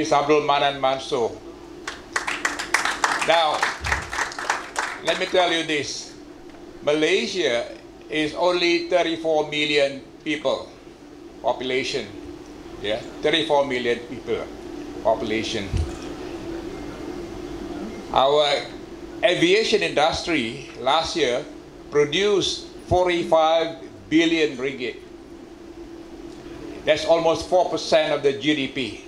is Abdul Manan Mansoor. Now, let me tell you this. Malaysia is only 34 million people population. Yeah, 34 million people population. Our aviation industry last year produced 45 billion ringgit. That's almost 4% of the GDP.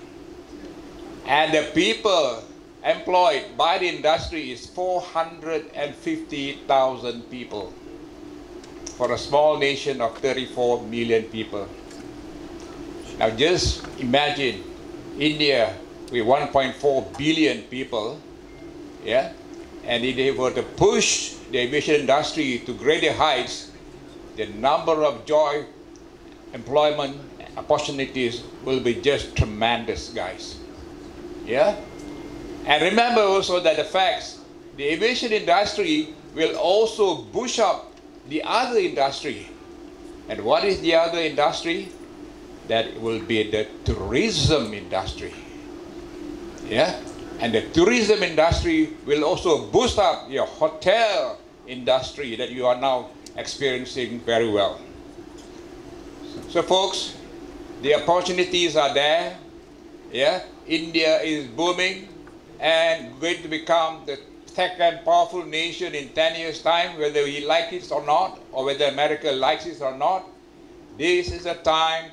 And the people employed by the industry is 450,000 people for a small nation of 34 million people. Now just imagine India with 1.4 billion people, yeah, and if they were to push the aviation industry to greater heights, the number of job employment opportunities will be just tremendous, guys. Yeah? And remember also that the aviation industry will also push up the other industry. And what is the other industry? That will be the tourism industry. Yeah? And the tourism industry will also boost up your hotel industry that you are now experiencing very well. So folks, the opportunities are there. Yeah? India is booming and going to become the second powerful nation in 10 years' time, whether we like it or not, or whether America likes it or not. This is a time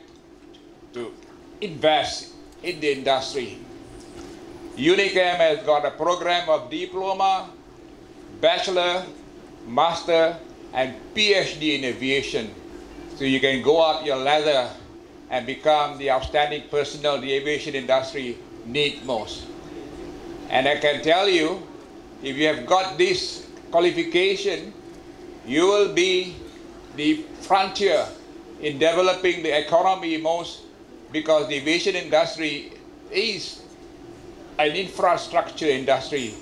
to invest in the industry. Unicam has got a program of diploma, bachelor, master, and PhD in aviation. So you can go up your ladder and become the outstanding personnel the aviation industry needs most. And I can tell you, if you have got this qualification, you will be the frontier in developing the economy most, because the aviation industry is an infrastructure industry.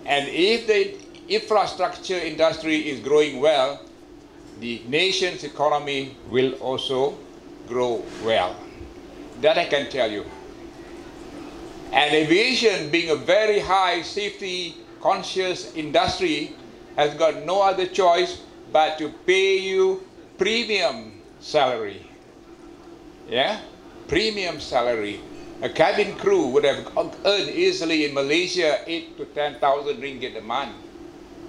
And if the infrastructure industry is growing well, the nation's economy will also grow well. That I can tell you. And aviation, being a very high safety conscious industry, has got no other choice but to pay you premium salary. Yeah? Premium salary. A cabin crew would have earned easily in Malaysia 8 to 10,000 ringgit a month.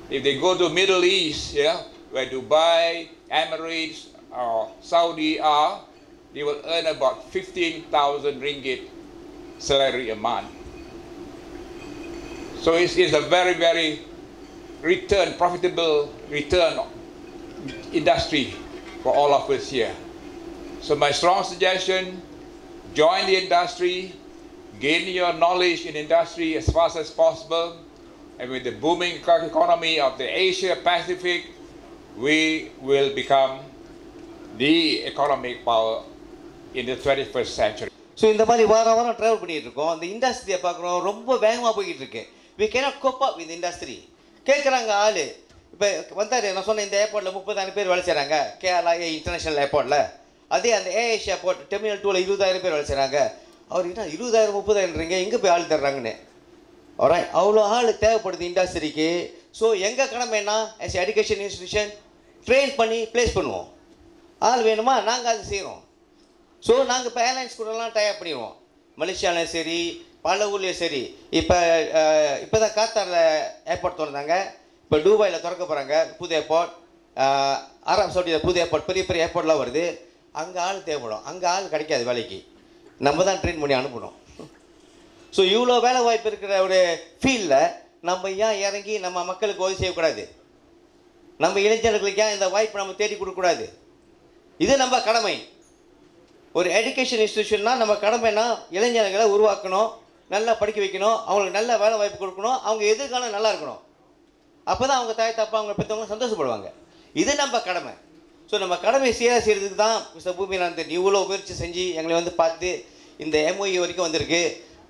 If they go to Middle East, yeah, where Dubai, Emirates, or Saudi are, they will earn about 15,000 ringgit salary a month. So it's a very, very profitable return industry for all of us here. So my strong suggestion, join the industry, gain your knowledge in industry as fast as possible, and with the booming economy of the Asia Pacific, we will become the economic power in the 21st century. So இந்த மாதிரி வாரம் travel பண்ணிட்டு இருக்கோம். அந்த இண்டஸ்ட்ரியை பார்க்குறோம், ரொம்ப வேகமாக போய்கிட்டு இருக்கு. We cannot cope up with industry. கேட்குறாங்க ஆள், இப்போ வந்தார், நான் சொன்ன இந்த ஏர்போர்ட்டில் 30,000 பேர் வேலை செய்கிறாங்க, கேரளா இன்டர்நேஷ்னல் ஏர்போர்ட்டில். அதே அந்த ஏஏஷியா ஏர்போர்ட் டெர்மினல் 2ல் 20,000 பேர் வேலை செய்கிறாங்க. அவர் என்ன 20,000 30,000ன்றீங்க, எங்கே போய் ஆள் தர்றாங்கன்னு. ஆல்ரைட், அவ்வளோ ஆள் தேவைப்படுது இண்டஸ்ட்ரிக்கு. ஸோ எங்கள் கடமை என்ன, ஆஸ் எஜுகேஷன் இன்ஸ்டிடியூஷன் ட்ரெயின் பண்ணி ப்ளேஸ் பண்ணுவோம். ஆள் வேணுமா, நாங்கள் அது செய்கிறோம். ஸோ நாங்கள் இப்போ ஏர்லைன்ஸ் கூடலாம் டைப் பண்ணிடுவோம். மலேசியாவிலையும் சரி, பல ஊர்லேயும் சரி. இப்போ தான் காத்தாரில் ஏர்போர்ட் திறந்தாங்க, இப்போ துபாயில் திறக்க போகிறாங்க புது ஏர்போர்ட், அரபு சவுடியில் புது ஏர்போர்ட், பெரிய பெரிய ஏர்போர்ட்லாம் வருது. அங்கே ஆள் தேவைப்படும், அங்கே ஆள் கிடைக்காது வேலைக்கு, நம்ம தான் ட்ரெயின் பண்ணி அனுப்பணும். ஸோ இவ்வளோ வேலை வாய்ப்பு இருக்கிற ஒரு ஃபீல்டில் நம்ம ஏன் இறங்கி நம்ம மக்களுக்கு உதவி செய்யக்கூடாது? நம்ம இளைஞர்களுக்கு ஏன் இந்த வாய்ப்பு நம்ம தேடி கொடுக்கக்கூடாது? இது நம்ம கடமை. ஒரு எஜுகேஷன் இன்ஸ்டிடியூஷன்னா நம்ம கடமைன்னா இளைஞர்களை உருவாக்கணும், நல்லா படிக்க வைக்கணும், அவங்களுக்கு நல்ல வேலை வாய்ப்பு கொடுக்கணும், அவங்க எதிர்காலம் நல்லா இருக்கணும். அப்போ தான் அவங்க தாய் தப்பா அவங்க பெற்றவங்க சந்தோஷப்படுவாங்க. இது நம்ம கடமை. ஸோ நம்ம கடமை சீராக செய்கிறதுக்கு தான் மிஸ்டர் பூமிநாதன் இவ்வளோ முயற்சி செஞ்சு எங்களை வந்து பார்த்து இந்த எம்ஓஇ வரைக்கும் வந்திருக்கு.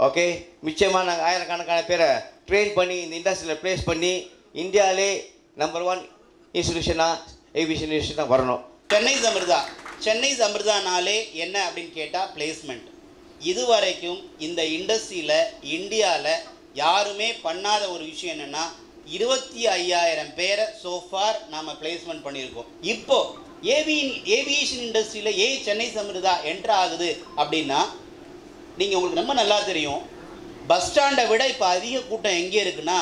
ஓகே, நிச்சயமாக நாங்கள் ஆயிரக்கணக்கான பேரை ட்ரெயின் பண்ணி இந்த இண்டஸ்ட்ரியில் ப்ளேஸ் பண்ணி இந்தியாவிலே நம்பர் 1 இன்ஸ்டிடியூஷனாக ஏவியேஷன் இன்ஸ்டியூஷனாக வரணும். சென்னை அமிர்தானாலே என்ன அப்படின்னு கேட்டால் பிளேஸ்மெண்ட். இதுவரைக்கும் இந்த இண்டஸ்ட்ரியில் இந்தியாவில் யாருமே பண்ணாத ஒரு விஷயம் என்னென்னா 25,000 பேரை சோஃபார் நாம் பிளேஸ்மெண்ட் பண்ணியிருக்கோம். இப்போது ஏவியேஷன் இண்டஸ்ட்ரியில் சென்னை சமிர்தா என்ட்ரு ஆகுது அப்படின்னா நீங்கள் உங்களுக்கு ரொம்ப நல்லா தெரியும், பஸ் ஸ்டாண்டை விட இப்போ அதிக கூட்டம் எங்கே இருக்குன்னா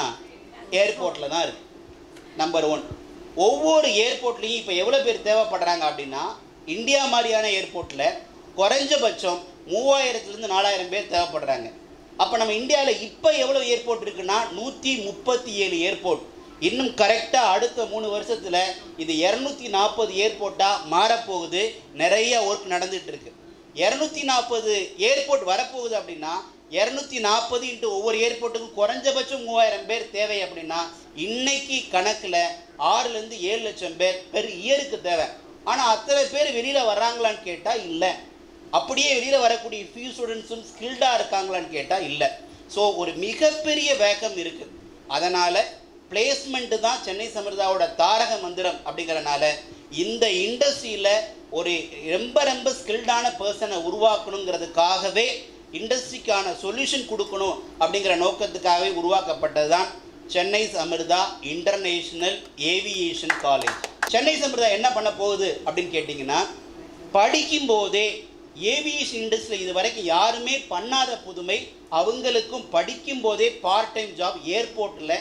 ஏர்போர்ட்டில் தான் இருக்குது. நம்பர் 1. ஒவ்வொரு ஏர்போர்ட்லேயும் இப்போ எவ்வளோ பேர் தேவைப்படுறாங்க அப்படின்னா இந்தியா மாதிரியான ஏர்போர்ட்டில் குறைஞ்சபட்சம் 3000 to 4000 பேர் தேவைப்படுறாங்க. அப்போ நம்ம இந்தியாவில் இப்போ எவ்வளோ ஏர்போர்ட் இருக்குன்னா 137 ஏர்போர்ட். இன்னும் கரெக்டாக அடுத்த 3 வருஷத்தில் இது 240 ஏர்போர்ட்டாக மாறப்போகுது. நிறைய ஒர்க் நடந்துகிட்டு இருக்கு. 240 ஏர்போர்ட் வரப்போகுது அப்படின்னா 240 இன்ட்டு ஒவ்வொரு ஏர்போர்ட்டுக்கும் குறைஞ்சபட்சம் 3000 பேர் தேவை அப்படின்னா இன்னைக்கு கணக்கில் 6 to 7 லட்சம் பேர் பெர் இயருக்கு தேவை. ஆனால் அத்தனை பேர் வெளியில் வர்றாங்களான்னு கேட்டால் இல்லை. அப்படியே வெளியில் வரக்கூடிய ஃபியூ ஸ்டூடெண்ட்ஸும் ஸ்கில்டாக இருக்காங்களான்னு கேட்டால் இல்லை. ஸோ ஒரு மிகப்பெரிய வேக்கம் இருக்குது. அதனால் பிளேஸ்மெண்ட்டு தான் சென்னை சமிர்தாவோட தாரக மந்திரம். அப்படிங்கிறனால இந்த இண்டஸ்ட்ரியில் ஒரு ரொம்ப ஸ்கில்டான பர்சனை உருவாக்கணுங்கிறதுக்காகவே இண்டஸ்ட்ரிக்கான சொல்யூஷன் கொடுக்கணும் அப்படிங்கிற நோக்கத்துக்காகவே உருவாக்கப்பட்டது தான் Chennai Samirtha international aviation college. Chennai Samirtha என்ன பண்ண போகுது அப்படின்னு கேட்டிங்கன்னா, படிக்கும்போதே ஏவியேஷன் இண்டஸ்ட்ரியில் இது வரைக்கும் யாருமே பண்ணாத புதுமை, அவங்களுக்கும் படிக்கும்போதே பார்ட் டைம் ஜாப் ஏர்போர்ட்டில்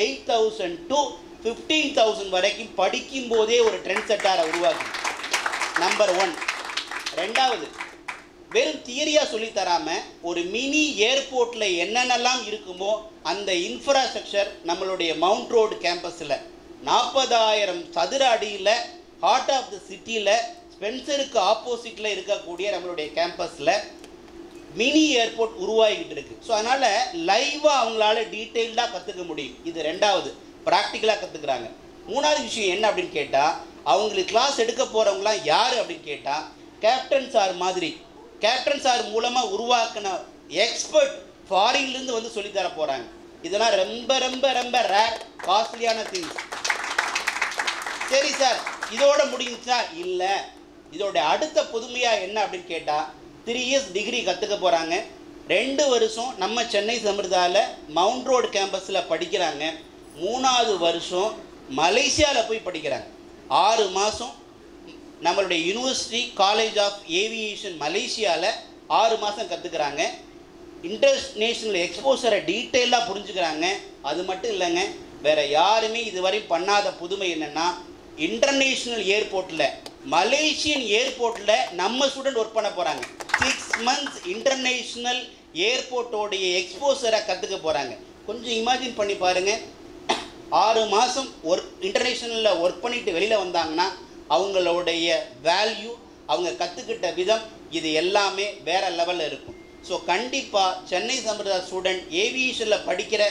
8,000 to 15,000 வரைக்கும் படிக்கும்போதே ஒரு ட்ரெண்ட் செட்டாரை உருவாக்கு. நம்பர் 1. 2வது, வெறும் தியரியாக சொல்லித்தராமல் ஒரு மினி ஏர்போர்ட்டில் என்னென்னலாம் இருக்குமோ அந்த இன்ஃப்ராஸ்ட்ரக்சர் நம்மளுடைய மவுண்ட் ரோடு கேம்பஸில் 40,000 சதுர அடியில் ஹார்ட் ஆஃப் த சிட்டியில் ஸ்பென்சருக்கு ஆப்போசிட்டில் இருக்கக்கூடிய நம்மளுடைய கேம்பஸில் மினி ஏர்போர்ட் உருவாகிக்கிட்டு இருக்குது. ஸோ அதனால் லைவாக அவங்களால டீட்டெயில்டாக கற்றுக்க முடியும். இது 2வது, ப்ராக்டிக்கலாக கற்றுக்குறாங்க. 3வது விஷயம் என்ன அப்படின்னு கேட்டால், அவங்களுக்கு கிளாஸ் எடுக்க போகிறவங்களாம் யார் அப்படின்னு கேட்டால் கேப்டன் சார் மாதிரி, கேப்டன் சார் மூலமாக உருவாக்கின எக்ஸ்பர்ட் ஃபாரின்லேருந்து வந்து சொல்லித்தர போகிறாங்க. இதெல்லாம் ரொம்ப ரேர் காஸ்ட்லியான திங்ஸ். சரி சார், இதோட முடிஞ்சுச்சா? இல்லை, இதோட அடுத்த புதுமையாக என்ன அப்படின்னு கேட்டால் 3 years டிகிரி கற்றுக்க போகிறாங்க. 2 வருஷம் நம்ம சென்னை சமிர்தாவில் மவுண்ட் ரோடு கேம்பஸில் படிக்கிறாங்க. 3வது வருஷம் மலேசியாவில் போய் படிக்கிறாங்க. 6 மாதம் நம்மளுடைய யூனிவர்சிட்டி காலேஜ் ஆஃப் ஏவியேஷன் மலேசியாவில் 6 மாதம் கற்றுக்குறாங்க. இன்டர்நேஷ்னல் எக்ஸ்போசரை டீட்டெயிலாக புரிஞ்சுக்கிறாங்க. அது மட்டும் இல்லைங்க, வேறு யாருமே இதுவரை பண்ணாத புதுமை என்னென்னா, இன்டர்நேஷ்னல் ஏர்போர்ட்டில் மலேசியன் ஏர்போர்ட்டில் நம்ம ஸ்டூடெண்ட் ஒர்க் பண்ண போகிறாங்க. 6 months இன்டர்நேஷ்னல் ஏர்போர்ட்டோடைய எக்ஸ்போசரை கற்றுக்க போகிறாங்க. கொஞ்சம் இமேஜின் பண்ணி பாருங்கள். 6 மாதம் இன்டர்நேஷ்னலில் ஒர்க் பண்ணிட்டு வெளியில் வந்தாங்கன்னா அவங்களுடைய வேல்யூ, அவங்க கற்றுக்கிட்ட விதம், இது எல்லாமே வேறு லெவலில் இருக்கும். ஸோ கண்டிப்பாக சென்னை சமிர்தா ஸ்டூடெண்ட், ஏவியேஷனில் படிக்கிற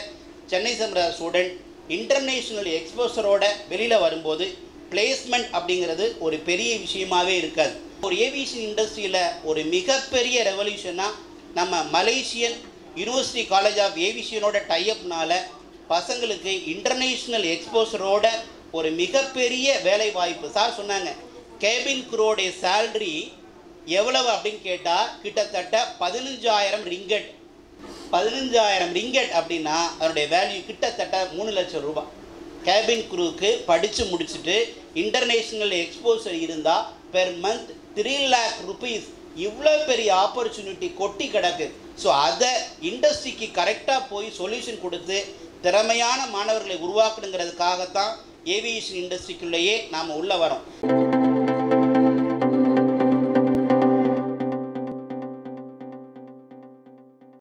சென்னை சமிர்தா ஸ்டூடெண்ட் இன்டர்நேஷ்னல் எக்ஸ்போசரோட வெளியில் வரும்போது பிளேஸ்மெண்ட் அப்படிங்கிறது ஒரு பெரிய விஷயமாகவே இருக்காது. ஒரு ஏவியேஷன் இண்டஸ்ட்ரியில் ஒரு மிகப்பெரிய ரெவல்யூஷனாக நம்ம மலேசியன் யூனிவர்சிட்டி காலேஜ் ஆஃப் ஏவியேஷனோட டைஅப்னால பசங்களுக்கு இன்டர்நேஷ்னல் எக்ஸ்போசரோட ஒரு மிகப்பெரிய வேலை வாய்ப்பு. சார் சொன்னாங்க, கேபின் க்ரூவோடைய சேல்ரி எவ்வளவு அப்படின்னு கேட்டால் கிட்டத்தட்ட 15,000 ரிங்கெட். 15,000 ரிங்கெட் அப்படின்னா அதனுடைய வேல்யூ கிட்டத்தட்ட 3 லட்சம் ரூபாய். கேபின் க்ரூவுக்கு படித்து முடிச்சுட்டு இன்டர்நேஷ்னல் எக்ஸ்போசர் இருந்தால் பெர் மந்த் 3 lakh rupees. இவ்வளோ பெரிய ஆப்பர்ச்சுனிட்டி கொட்டி கிடக்கு. ஸோ அதை இண்டஸ்ட்ரிக்கு கரெக்டாக போய் சொல்யூஷன் கொடுத்து திறமையான மாணவர்களை உருவாக்கணுங்கிறதுக்காகத்தான் ஏவியேஷன் இண்டஸ்ட்ரிக்குள்ளேயே நாம் உள்ளே வரோம்.